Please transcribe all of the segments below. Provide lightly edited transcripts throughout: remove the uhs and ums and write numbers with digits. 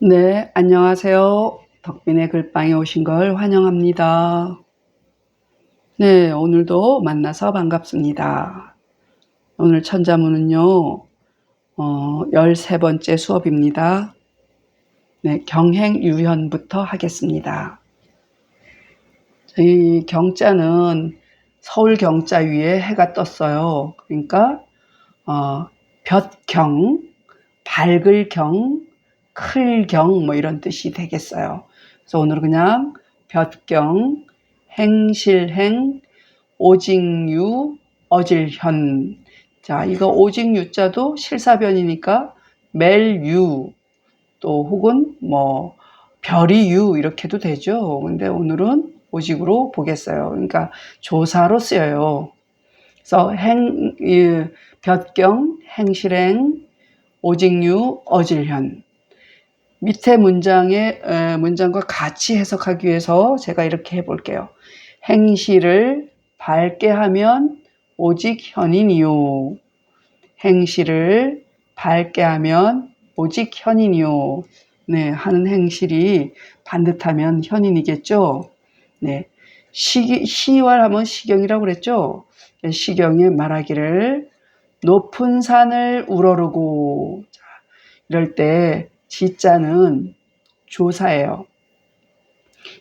네, 안녕하세요. 덕빈의 글방에 오신 걸 환영합니다. 네, 오늘도 만나서 반갑습니다. 오늘 천자문은요, 13번째 수업입니다. 네, 경행유현부터 하겠습니다. 이 경자는 서울 경자 위에 해가 떴어요. 그러니까, 볕경, 밝을 경, 클 경, 뭐 이런 뜻이 되겠어요. 그래서 오늘은 그냥 볕경, 행실행, 오직유, 어질현. 자, 이거 오직유자도 실사변이니까 멜유, 또 혹은 뭐 별이유 이렇게도 되죠. 근데 오늘은 오직으로 보겠어요. 그러니까 조사로 쓰여요. 그래서 볕경, 행실행, 오직유, 어질현. 밑에 문장과 같이 해석하기 위해서 제가 이렇게 해볼게요. 행실을 밝게 하면 오직 현인이요. 행실을 밝게 하면 오직 현인이요. 네, 하는 행실이 반듯하면 현인이겠죠. 네, 시활하면 시경이라고 그랬죠. 시경이 말하기를 높은 산을 우러르고, 이럴 때 지자는 조사예요.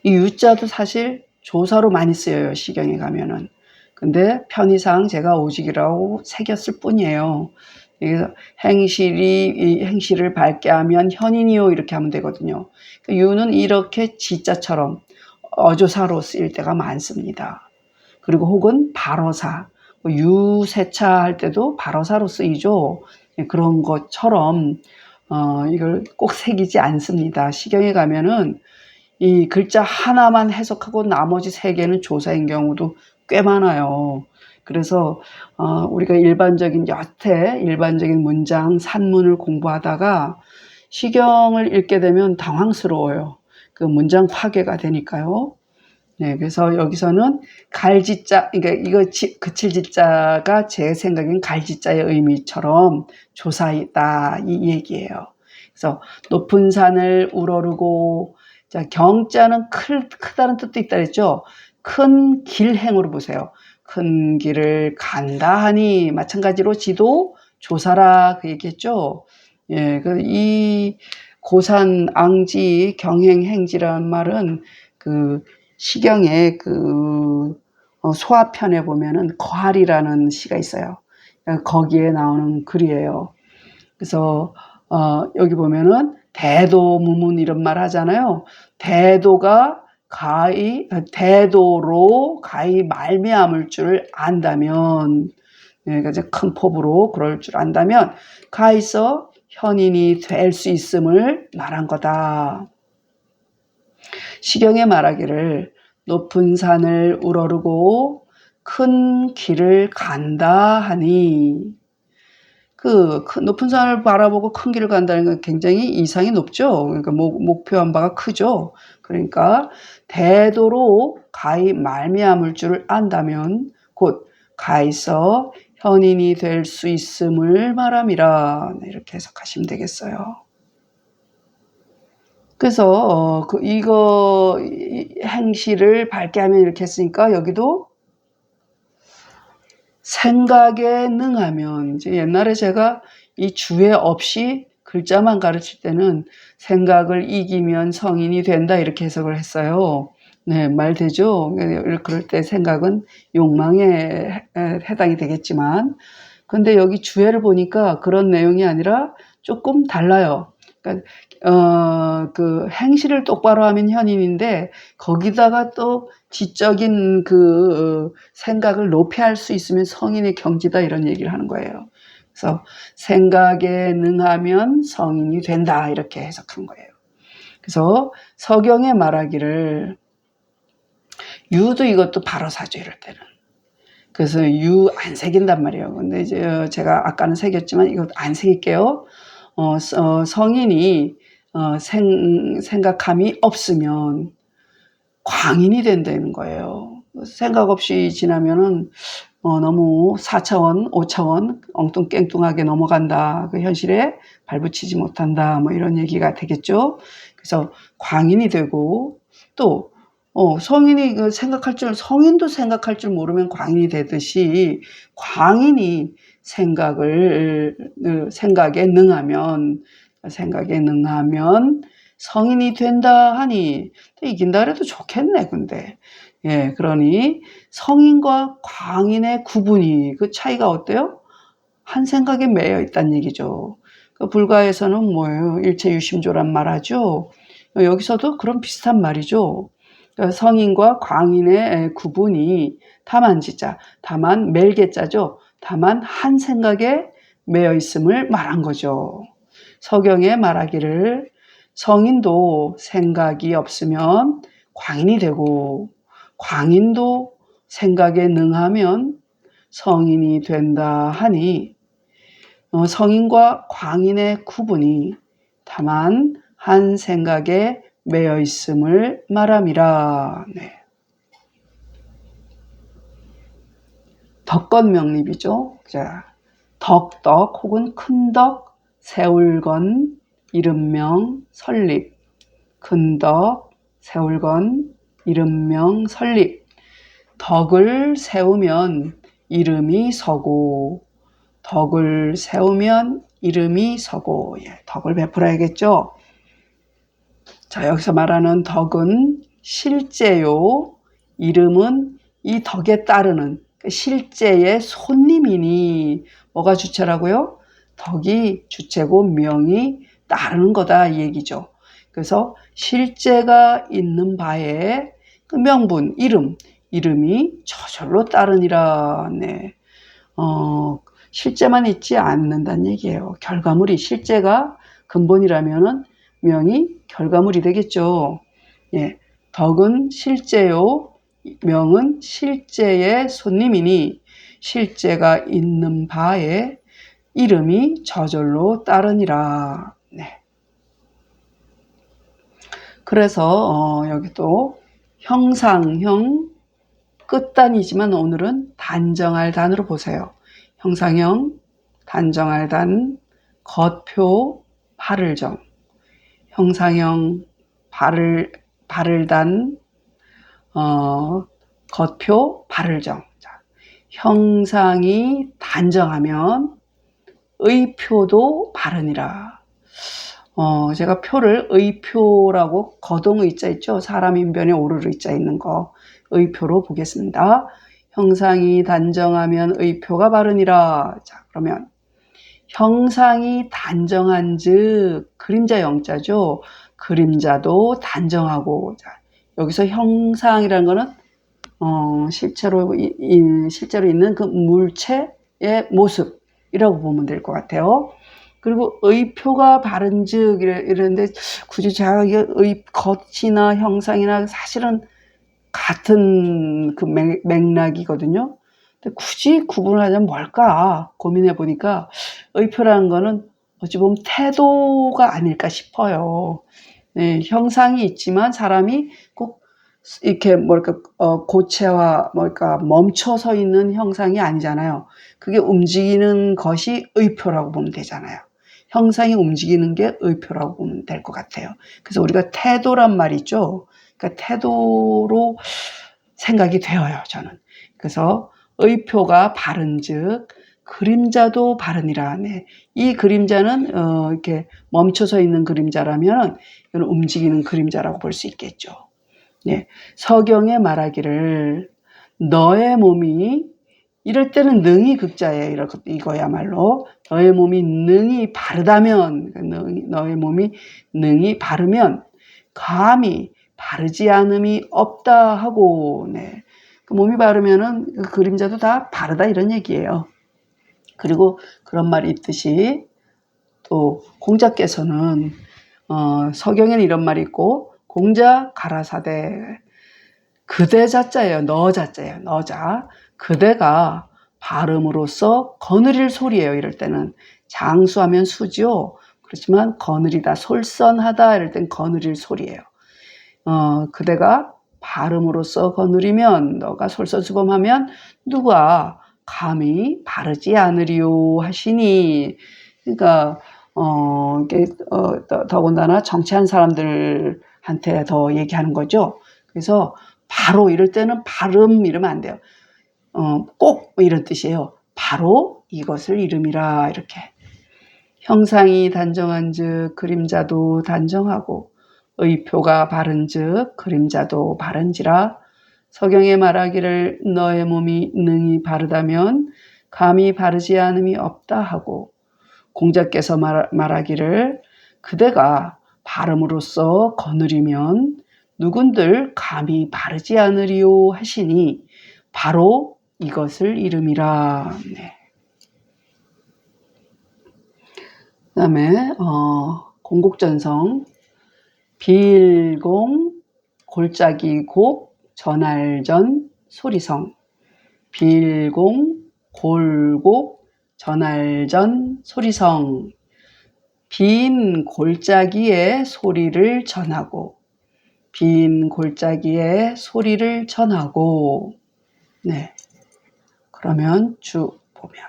이 유자도 사실 조사로 많이 쓰여요. 시경에 가면은. 근데 편의상 제가 오직이라고 새겼을 뿐이에요. 그래서 이 행실을 밝게 하면 현인이요 이렇게 하면 되거든요. 유는 이렇게 지자처럼 어조사로 쓰일 때가 많습니다. 그리고 혹은 발어사, 유세차 할 때도 발어사로 쓰이죠. 그런 것처럼 이걸 꼭 새기지 않습니다. 시경에 가면은 이 글자 하나만 해석하고 나머지 세 개는 조사인 경우도 꽤 많아요. 그래서 우리가 여태 일반적인 문장, 산문을 공부하다가 시경을 읽게 되면 당황스러워요. 그 문장 파괴가 되니까요. 네, 그래서 여기서는 갈지자, 그러니까 이거 그칠지자가 제 생각엔 갈지자의 의미처럼 조사이다 이 얘기예요. 그래서 높은 산을 우러르고, 자, 경자는 크다는 뜻도 있다 그랬죠. 큰 길행으로 보세요. 큰 길을 간다 하니 마찬가지로 지도 조사라 그 얘기했죠. 예, 이 고산 앙지 경행행지라는 말은 그 시경의 소화편에 보면은 거할이라는 시가 있어요. 거기에 나오는 글이에요. 그래서 여기 보면은 대도무문 이런 말 하잖아요. 대도로 가히 말미암을 줄 안다면, 그러니까 이제 큰 법으로 그럴 줄 안다면 가히서 현인이 될 수 있음을 말한 거다. 시경에 말하기를 높은 산을 우러르고 큰 길을 간다 하니, 높은 산을 바라보고 큰 길을 간다는 건 굉장히 이상이 높죠. 그러니까 목표한 바가 크죠. 그러니까 대도로 가히 말미암을 줄 안다면 곧 가히서 현인이 될 수 있음을 말함이라. 이렇게 해석하시면 되겠어요. 그래서 이거 행실을 밝게 하면 이렇게 했으니까 여기도 생각에 능하면, 이제 옛날에 제가 이 주에 없이 글자만 가르칠 때는 생각을 이기면 성인이 된다 이렇게 해석을 했어요. 네, 말 되죠? 그럴 때 생각은 욕망에 해당이 되겠지만, 근데 여기 주해를 보니까 그런 내용이 아니라 조금 달라요. 그러니까 행실을 똑바로 하면 현인인데 거기다가 또 지적인 생각을 높이 할 수 있으면 성인의 경지다 이런 얘기를 하는 거예요. 그래서 생각에 능하면 성인이 된다 이렇게 해석한 거예요. 그래서 서경에 말하기를 유도 이것도 바로 사죠 이럴 때는. 그래서 유 안 새긴단 말이에요. 근데 이제 제가 아까는 새겼지만 이거 안 새길게요. 성인이 생각함이 없으면 광인이 된다는 거예요. 생각 없이 지나면은 너무 4차원, 5차원 엉뚱깽뚱하게 넘어간다. 그 현실에 발붙이지 못한다. 뭐 이런 얘기가 되겠죠. 그래서 광인이 되고 또 성인이 성인도 생각할 줄 모르면 광인이 되듯이 광인이 생각에 능하면 성인이 된다 하니 이긴다 그래도 좋겠네. 근데 예, 그러니 성인과 광인의 구분이 그 차이가 어때요? 한 생각에 매여 있다는 얘기죠. 그 불가에서는 뭐예요? 일체유심조란 말 하죠. 여기서도 그런 비슷한 말이죠. 그러니까 성인과 광인의 구분이 다만 멜개자죠. 다만 한 생각에 매여 있음을 말한 거죠. 서경에 말하기를 성인도 생각이 없으면 광인이 되고 광인도 생각에 능하면 성인이 된다 하니 성인과 광인의 구분이 다만 한 생각에 매여 있음을 말함이라. 네. 덕건명립이죠. 자, 덕덕 혹은 큰덕, 세울건, 이름명, 설립. 큰덕, 세울건, 이름명, 설립. 덕을 세우면 이름이 서고, 덕을 세우면 이름이 서고, 예, 덕을 베풀어야겠죠. 자, 여기서 말하는 덕은 실제요, 이름은 이 덕에 따르는 실제의 손님이니 뭐가 주체라고요? 덕이 주체고 명이 따르는 거다 이 얘기죠. 그래서 실제가 있는 바에 그 명분, 이름이 저절로 따르니라. 네. 실제만 있지 않는다는 얘기예요. 결과물이 실제가 근본이라면은 명이 결과물이 되겠죠. 예. 덕은 실제요, 명은 실제의 손님이니 실제가 있는 바에 이름이 저절로 따르니라. 네. 그래서 여기도 형상형 끝단이지만 오늘은 단정할 단으로 보세요. 형상형, 단정할 단, 겉표, 바를 정. 형상형, 바를 단, 겉표, 바를 정. 자, 형상이 단정하면 의표도 바르니라. 제가 표를 의표라고 거동의자 있죠. 사람 인변에 오를 의자 있는 거. 의표로 보겠습니다. 형상이 단정하면 의표가 바르니라. 자, 그러면 형상이 단정한 즉 그림자 영자죠. 그림자도 단정하고. 자, 여기서 형상이라는 거는 실제로 있는 그 물체의 모습이라고 보면 될 것 같아요. 그리고 의표가 바른즉 이랬는데 굳이 제가 겉이나 형상이나 사실은 같은 그 맥락이거든요. 근데 굳이 구분을 하자면 뭘까 고민해 보니까 의표라는 거는 어찌 보면 태도가 아닐까 싶어요. 네, 형상이 있지만 사람이 꼭 이렇게 고체와 멈춰 서 있는 형상이 아니잖아요. 그게 움직이는 것이 의표라고 보면 되잖아요. 형상이 움직이는 게 의표라고 보면 될 것 같아요. 그래서 우리가 태도란 말이죠. 그러니까 태도로 생각이 되어요, 저는. 그래서 의표가 바른즉 그림자도 바르니라. 네. 이 그림자는 이렇게 멈춰서 있는 그림자라면 이건 움직이는 그림자라고 볼 수 있겠죠. 네. 서경에 말하기를 너의 몸이 이럴 때는 능이 극자예요. 이거야말로 너의 몸이 능이 바르다면 너의 몸이 능이 바르면 감히 바르지 않음이 없다 하고 네. 그 몸이 바르면은 그 그림자도 다 바르다 이런 얘기예요. 그리고 그런 말이 있듯이 또 공자께서는 서경에는 이런 말이 있고 공자 가라사대 그대 자자예요. 너 자자예요. 너자. 그대가 발음으로써 거느릴 소리예요. 이럴 때는 장수하면 수죠. 그렇지만 거느리다, 솔선하다 이럴 땐 거느릴 소리예요. 그대가 발음으로써 거느리면 너가 솔선수범하면 누가 감히 바르지 않으리요 하시니. 그러니까 이게 더군다나 정치한 사람들한테 더 얘기하는 거죠. 그래서 바로 이럴 때는 발음 이러면 안 돼요. 꼭 이런 뜻이에요. 바로 이것을 이름이라 이렇게. 형상이 단정한즉 그림자도 단정하고 의표가 바른즉 그림자도 바른지라. 서경에 말하기를 너의 몸이 능히 바르다면 감히 바르지 않음이 없다 하고 공자께서 말하기를 그대가 바름으로써 거느리면 누군들 감히 바르지 않으리요 하시니 바로 이것을 이름이라. 네. 그 다음에 공곡전성 빌공 골짜기 곡 전알전 소리성. 빌공 골곡 전알전 소리성. 빈 골짜기에 소리를 전하고 빈 골짜기에 소리를 전하고. 네. 그러면 쭉 보면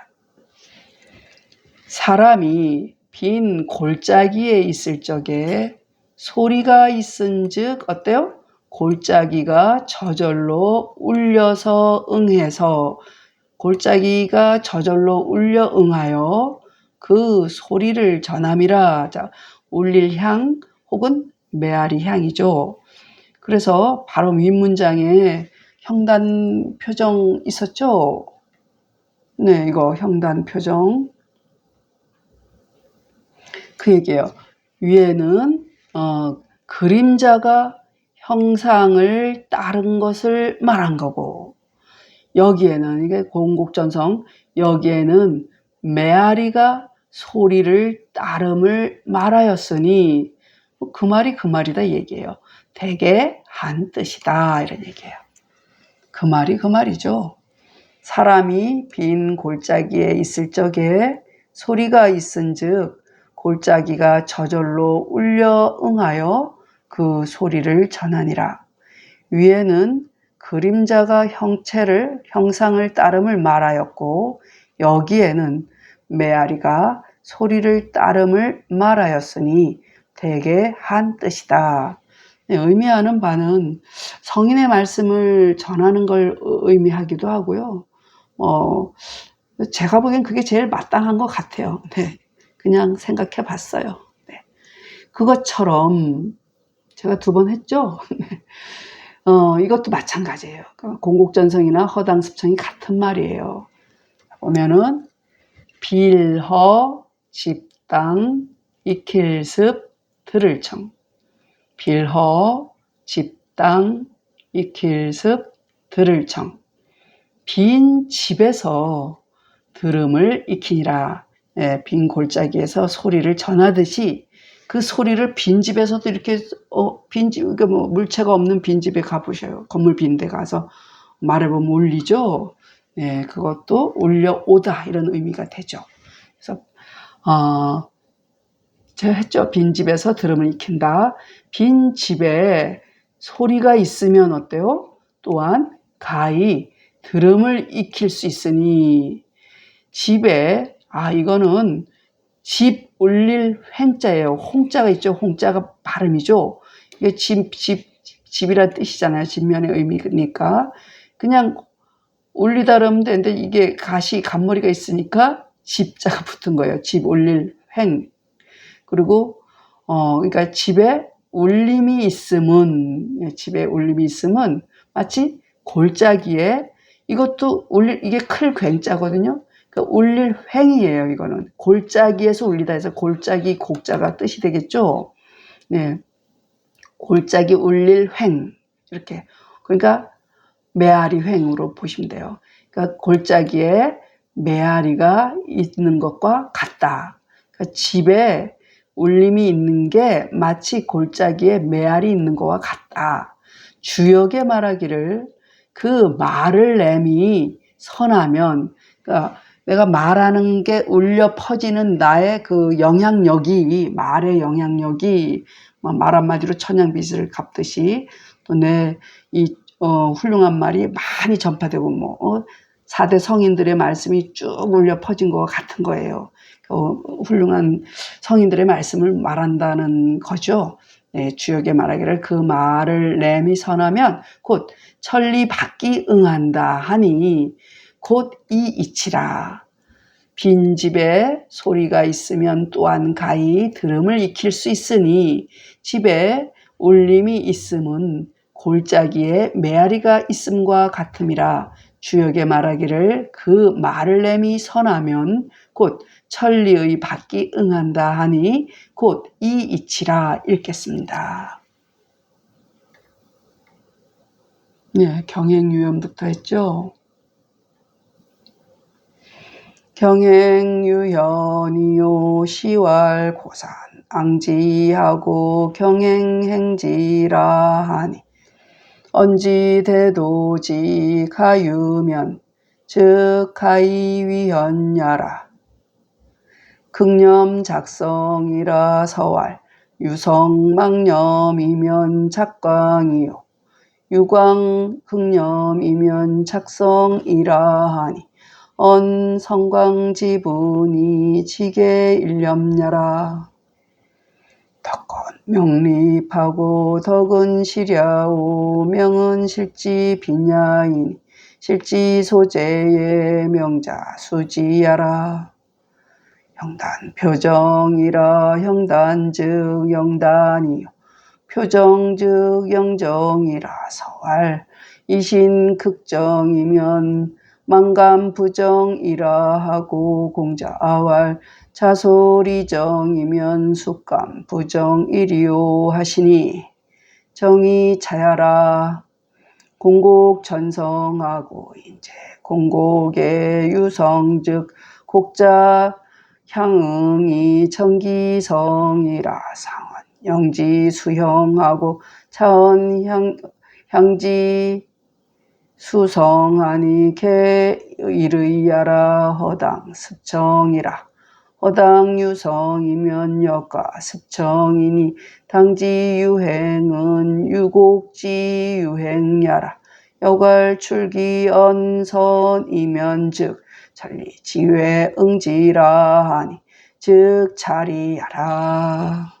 사람이 빈 골짜기에 있을 적에 소리가 있은즉 어때요? 골짜기가 저절로 울려서 응해서 골짜기가 저절로 울려 응하여 그 소리를 전함이라. 자, 울릴 향 혹은 메아리 향이죠. 그래서 바로 윗문장에 형단 표정 있었죠? 네, 이거 형단 표정. 그 얘기예요. 위에는 그림자가 형상을 따른 것을 말한 거고, 여기에는 이게 공곡전성, 여기에는 메아리가 소리를 따름을 말하였으니 그 말이 그 말이다 얘기예요. 대개 한 뜻이다 이런 얘기예요. 그 말이 그 말이죠. 사람이 빈 골짜기에 있을 적에 소리가 있은즉 골짜기가 저절로 울려 응하여 그 소리를 전하니라. 위에는 그림자가 형상을 따름을 말하였고 여기에는 메아리가 소리를 따름을 말하였으니 대개 한 뜻이다. 의미하는 바는 성인의 말씀을 전하는 걸 의미하기도 하고요. 제가 보기엔 그게 제일 마땅한 것 같아요. 네, 그냥 생각해 봤어요. 네. 그것처럼 제가 2번 했죠. 이것도 마찬가지예요. 공곡전성이나 허당습청이 같은 말이에요. 보면은 빌허 집당 익힐습 들을청. 빌허 집당 익힐습 들을청. 빈 집에서 들음을 익히니라. 예, 빈 골짜기에서 소리를 전하듯이 그 소리를 빈집에서도 이렇게 빈집, 그러니까 뭐 물체가 없는 빈집에 가보셔요. 건물 빈데 가서 말해보면 울리죠. 예, 그것도 울려오다 이런 의미가 되죠. 그래서 제가 했죠. 빈집에서 들음을 익힌다. 빈집에 소리가 있으면 어때요? 또한 가히 들음을 익힐 수 있으니. 집에 이거는 집 울릴 횡자예요. 홍자가 있죠. 홍자가 발음이죠. 이게 집이란 뜻이잖아요. 집면의 의미니까. 그냥 울리다 그러면 되는데 이게 간머리가 있으니까 집자가 붙은 거예요. 집 울릴 횡. 그리고 그러니까 집에 울림이 있으면 마치 골짜기에 이것도 이게 클 굉자거든요. 그러니까 울릴 횡이에요. 이거는 골짜기에서 울리다 해서 골짜기 곡자가 뜻이 되겠죠. 네, 골짜기 울릴 횡 이렇게. 그러니까 메아리 횡으로 보시면 돼요. 그러니까 골짜기에 메아리가 있는 것과 같다. 그러니까 집에 울림이 있는 게 마치 골짜기에 메아리 있는 것과 같다. 주역에 말하기를 그 말을 냄이 선하면, 그러니까 내가 말하는 게 울려 퍼지는 나의 그 영향력이, 말의 영향력이 말 한마디로 천냥빚을 갚듯이 또 내 이 훌륭한 말이 많이 전파되고 4대 성인들의 말씀이 쭉 울려 퍼진 것 같은 거예요. 훌륭한 성인들의 말씀을 말한다는 거죠. 네, 주역의 말하기를 그 말을 램이 선하면 곧 천리 받기 응한다 하니 곧 이 이치라. 빈집에 소리가 있으면 또한 가히 들음을 익힐 수 있으니 집에 울림이 있음은 골짜기에 메아리가 있음과 같음이라. 주역의 말하기를 그 말을 램이 선하면 곧 천리의 받기 응한다 하니 곧 이 이치라 읽겠습니다. 네, 경행유연부터 했죠. 경행유연이요 시왈고산 앙지하고 경행행지라 하니 언지대도지 가유면 즉 가이위현야라. 극념작성이라 서왈 유성망념이면 작광이요 유광 극념이면 작성이라 하니 언 성광지분이 지계일념야라. 덕건 명립하고 덕은 시랴오 명은 실지 빈야이니 실지 소재의 명자 수지야라. 형단 표정이라 형단 즉 영단이요 표정 즉 영정이라 서왈 이신 극정이면 만감 부정이라 하고 공자왈 자소리정이면 숙감 부정이리요 하시니 정이 차야라. 공곡 전성하고 인제 공곡의 유성 즉 곡자 향응이 청기성이라. 상은 영지 수형하고 차은 향지 수성하니 개일의야라. 허당 습정이라. 허당 유성이면 역가 습정이니 당지 유행은 유곡지 유행야라. 역을 출기 언선이면 즉 천리 지회 응지라 하니 즉 자리야라.